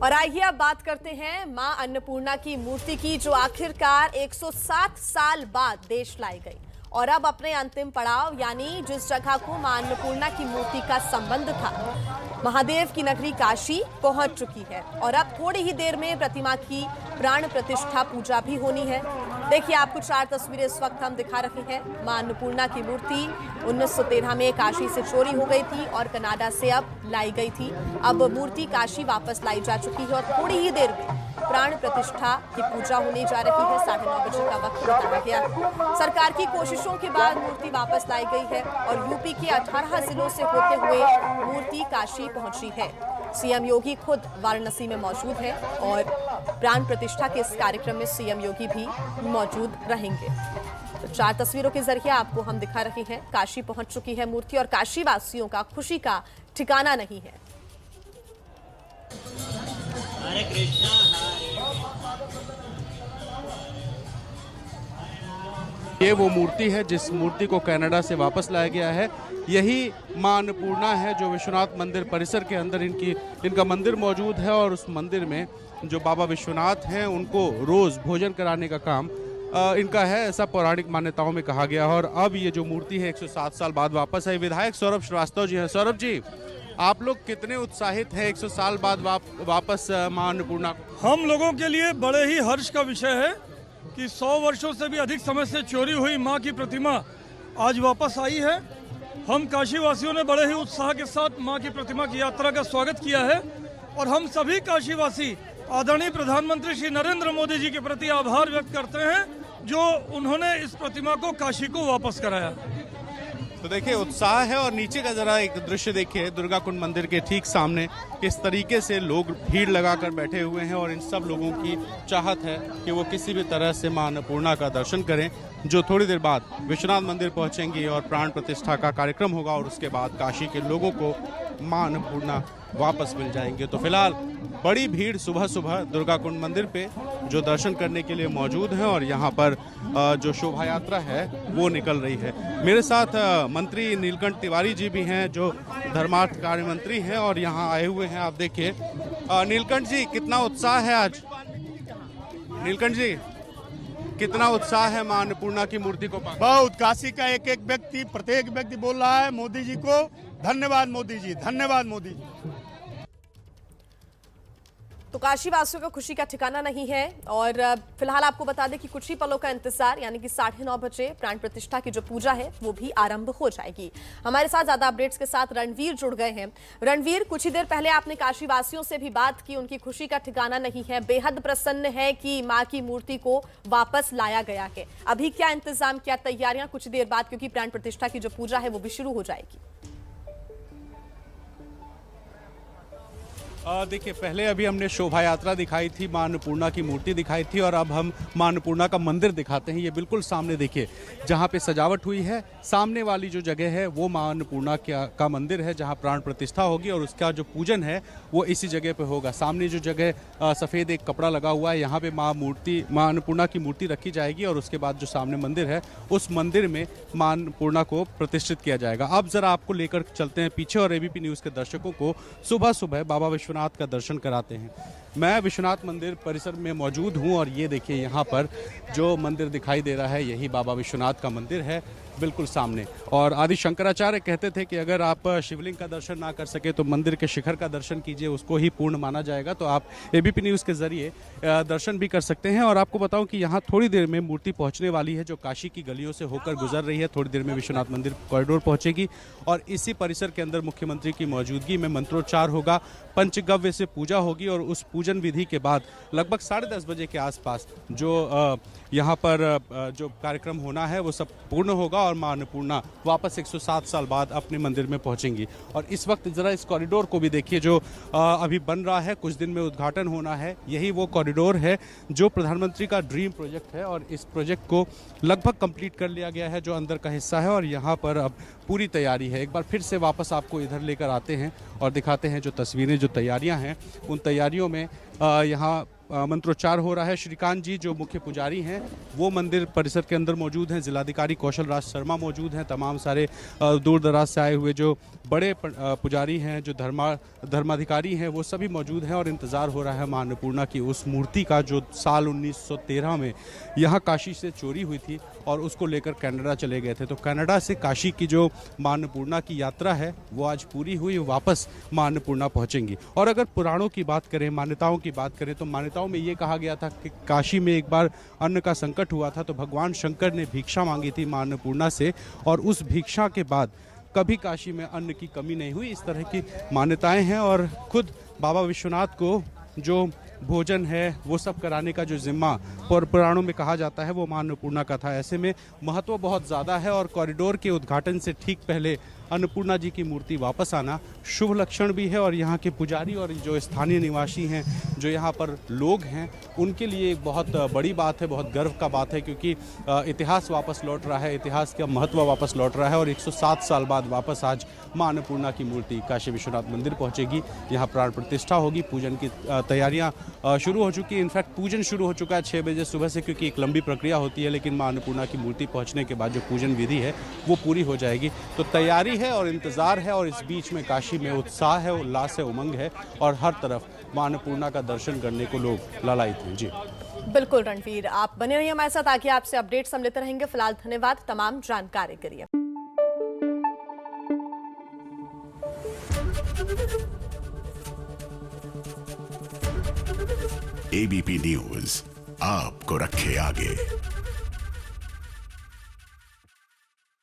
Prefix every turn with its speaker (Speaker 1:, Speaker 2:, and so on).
Speaker 1: और आइए अब बात करते हैं मां अन्नपूर्णा की मूर्ति की, जो आखिरकार 107 साल बाद देश लाई गई और अब अपने अंतिम पड़ाव यानी जिस जगह को मां अन्नपूर्णा की मूर्ति का संबंध था, महादेव की नगरी काशी पहुंच चुकी है। और अब थोड़ी ही देर में प्रतिमा की प्राण प्रतिष्ठा पूजा भी होनी है। देखिए, आपको 4 तस्वीरें इस वक्त हम दिखा रहे हैं। मां अन्नपूर्णा की मूर्ति 1913 में काशी से चोरी हो गई थी और कनाडा से अब लाई गई थी। अब मूर्ति काशी वापस लाई जा चुकी है और थोड़ी ही देर में प्राण प्रतिष्ठा की पूजा होने जा रही है। 9:30 बजे का वक्त बताया गया। सरकार की कोशिशों के बाद मूर्ति वापस लाई गई है और यूपी के 18 जिलों से होते हुए मूर्ति काशी पहुंची है। सीएम योगी खुद वाराणसी में मौजूद है और प्राण प्रतिष्ठा के इस कार्यक्रम में सीएम योगी भी मौजूद रहेंगे। तो 4 तस्वीरों के जरिए आपको हम दिखा रहे हैं, काशी पहुंच चुकी है मूर्ति और काशी वासियों का खुशी का ठिकाना नहीं है।
Speaker 2: हरे कृष्णा
Speaker 3: ये वो मूर्ति है जिस मूर्ति को कनाडा से वापस लाया गया है। यही मां अन्नपूर्णा है जो विश्वनाथ मंदिर परिसर के अंदर इनका मंदिर मौजूद है और उस मंदिर में जो बाबा विश्वनाथ हैं उनको रोज भोजन कराने का काम इनका है, ऐसा पौराणिक मान्यताओं में कहा गया है। और अब ये जो मूर्ति है 107 साल बाद वापस आई। विधायक सौरभ श्रीवास्तव जी हैं। सौरभ जी, आप लोग कितने उत्साहित हैं 100 साल बाद वापस मां अन्नपूर्णा को?
Speaker 4: हम लोगों के लिए बड़े ही हर्ष का विषय है कि 100 वर्षों से भी अधिक समय से चोरी हुई मां की प्रतिमा आज वापस आई है। हम काशी वासियों ने बड़े ही उत्साह के साथ मां की प्रतिमा की यात्रा का स्वागत किया है और हम सभी काशी वासी आदरणीय प्रधानमंत्री श्री नरेंद्र मोदी जी के प्रति आभार व्यक्त करते हैं जो उन्होंने इस प्रतिमा को काशी को वापस कराया।
Speaker 3: तो देखिए, उत्साह है। और नीचे का जरा एक दृश्य देखिए, दुर्गा कुंड मंदिर के ठीक सामने किस तरीके से लोग भीड़ लगाकर बैठे हुए हैं और इन सब लोगों की चाहत है कि वो किसी भी तरह से मां अन्नपूर्णा का दर्शन करें, जो थोड़ी देर बाद विश्वनाथ मंदिर पहुंचेंगी और प्राण प्रतिष्ठा का कार्यक्रम होगा और उसके बाद काशी के लोगों को मां अन्नपूर्णा वापस मिल जाएंगे। तो फिलहाल बड़ी भीड़ सुबह सुबह दुर्गा कुंड मंदिर पे जो दर्शन करने के लिए मौजूद है और यहाँ पर जो शोभा यात्रा है वो निकल रही है। मेरे साथ मंत्री नीलकंठ तिवारी जी भी हैं जो धर्मार्थ कार्य मंत्री हैं और यहाँ आए हुए हैं। आप देखिए नीलकंठ जी, कितना उत्साह है आज? नीलकंठ जी, कितना उत्साह है मां अन्नपूर्णा की मूर्ति को पाकर?
Speaker 5: बहुत। काशी का एक एक व्यक्ति, प्रत्येक व्यक्ति बोल रहा है मोदी जी को धन्यवाद, मोदी जी धन्यवाद, मोदी जी।
Speaker 1: तो काशी वासियों का खुशी का ठिकाना नहीं है। और फिलहाल आपको बता दें कि कुछ ही पलों का इंतजार यानी कि 9:30 बजे प्राण प्रतिष्ठा की जो पूजा है वो भी आरंभ हो जाएगी। हमारे साथ ज्यादा अपडेट्स के साथ रणवीर जुड़ गए हैं। रणवीर, कुछ ही देर पहले आपने काशी वासियों से भी बात की, उनकी खुशी का ठिकाना नहीं है, बेहद प्रसन्न है कि मां की मूर्ति को वापस लाया गया है। अभी क्या इंतजाम, क्या तैयारियां कुछ देर बाद, क्योंकि प्राण प्रतिष्ठा की जो पूजा है वो भी शुरू हो जाएगी?
Speaker 3: देखिए, पहले अभी हमने शोभा यात्रा दिखाई थी, मां अन्नपूर्णा की मूर्ति दिखाई थी और अब हम मां अन्नपूर्णा का मंदिर दिखाते हैं। ये बिल्कुल सामने देखिए, जहाँ पे सजावट हुई है, सामने वाली जो जगह है वो मां अन्नपूर्णा का मंदिर है जहाँ प्राण प्रतिष्ठा होगी और उसका जो पूजन है वो इसी जगह पे होगा। सामने जो जगह सफ़ेद एक कपड़ा लगा हुआ है, यहाँ पे मां अन्नपूर्णा की मूर्ति रखी जाएगी और उसके बाद जो सामने मंदिर है उस मंदिर में मां अन्नपूर्णा को प्रतिष्ठित किया जाएगा। अब जरा आपको लेकर चलते हैं पीछे और एबीपी न्यूज़ के दर्शकों को सुबह सुबह बाबा विश्वनाथ का दर्शन कराते हैं। मैं विश्वनाथ मंदिर परिसर में मौजूद हूं और ये देखिए, यहाँ पर जो मंदिर दिखाई दे रहा है यही बाबा विश्वनाथ का मंदिर है, बिल्कुल सामने। और आदि शंकराचार्य कहते थे कि अगर आप शिवलिंग का दर्शन ना कर सके तो मंदिर के शिखर का दर्शन कीजिए, उसको ही पूर्ण माना जाएगा। तो आप एबीपी न्यूज़ के जरिए दर्शन भी कर सकते हैं। और आपको बताऊं कि यहाँ थोड़ी देर में मूर्ति पहुँचने वाली है जो काशी की गलियों से होकर गुजर रही है। थोड़ी देर में विश्वनाथ मंदिर कॉरिडोर पहुँचेगी और इसी परिसर के अंदर मुख्यमंत्री की मौजूदगी में मंत्रोच्चार होगा, पंचगव्य से पूजा होगी और उस पूजन विधि के बाद लगभग 10:30 बजे के आसपास जो यहाँ पर जो कार्यक्रम होना है वो सब पूर्ण होगा और और मां अन्नपूर्णा वापस 107 साल बाद अपने मंदिर में पहुंचेंगी। और इस वक्त ज़रा इस कॉरिडोर को भी देखिए जो अभी बन रहा है, कुछ दिन में उद्घाटन होना है। यही वो कॉरिडोर है जो प्रधानमंत्री का ड्रीम प्रोजेक्ट है और इस प्रोजेक्ट को लगभग कंप्लीट कर लिया गया है जो अंदर का हिस्सा है, और यहाँ पर अब पूरी तैयारी है। एक बार फिर से वापस आपको इधर लेकर आते हैं और दिखाते हैं जो तस्वीरें, जो तैयारियां हैं। उन तैयारियों में यहाँ मंत्रोच्चार हो रहा है। श्रीकांत जी जो मुख्य पुजारी हैं वो मंदिर परिसर के अंदर मौजूद हैं। जिलाधिकारी कौशल राज शर्मा मौजूद हैं। तमाम सारे दूर दराज से आए हुए जो बड़े पुजारी हैं, जो धर्माधिकारी हैं, वो सभी मौजूद हैं और इंतज़ार हो रहा है मां अन्नपूर्णा की उस मूर्ति का जो साल 1913 में यहाँ काशी से चोरी हुई थी और उसको लेकर कनाडा चले गए थे। तो कनाडा से काशी की जो मां अन्नपूर्णा की यात्रा है वो आज पूरी हुई, वापस मां अन्नपूर्णा पहुँचेंगी। और अगर पुराणों की बात करें, मान्यताओं की बात करें, तो मान्यताओं में ये कहा गया था कि काशी में एक बार अन्न का संकट हुआ था तो भगवान शंकर ने भिक्षा मांगी थी मां अन्नपूर्णा से, और उस भिक्षा के बाद कभी काशी में अन्न की कमी नहीं हुई। इस तरह की मान्यताएं हैं और खुद बाबा विश्वनाथ को जो भोजन है वो सब कराने का जो जिम्मा पुराणों में कहा जाता है वो मां अन्नपूर्णा का था। ऐसे में महत्व बहुत ज़्यादा है और कॉरिडोर के उद्घाटन से ठीक पहले अन्नपूर्णा जी की मूर्ति वापस आना शुभ लक्षण भी है। और यहाँ के पुजारी और जो स्थानीय निवासी हैं, जो यहाँ पर लोग हैं, उनके लिए एक बहुत बड़ी बात है, बहुत गर्व का बात है, क्योंकि इतिहास वापस लौट रहा है, इतिहास का महत्व वापस लौट रहा है। और 107 साल बाद वापस आज मां अन्नपूर्णा की मूर्ति काशी विश्वनाथ मंदिर पहुँचेगी। यहाँ प्राण प्रतिष्ठा होगी, पूजन की तैयारियाँ शुरू हो चुकी है। इनफैक्ट पूजन शुरू हो चुका है 6 बजे सुबह से, क्योंकि एक लंबी प्रक्रिया होती है, लेकिन मां अन्नपूर्णा की मूर्ति पहुँचने के बाद जो पूजन विधि है वो पूरी हो जाएगी। तो तैयारी है और इंतज़ार है, और इस बीच में काशी में उत्साह है, उल्लास है, उमंग है, और हर तरफ मां अन्नपूर्णा का दर्शन करने को लोग लालायित हैं। जी
Speaker 1: बिल्कुल रणवीर, आप बने रहिए हमारे साथ, आगे आपसे अपडेट्स हम लेते रहेंगे। फिलहाल धन्यवाद तमाम जानकारी के लिए।
Speaker 6: एबीपी न्यूज आपको रखे आगे।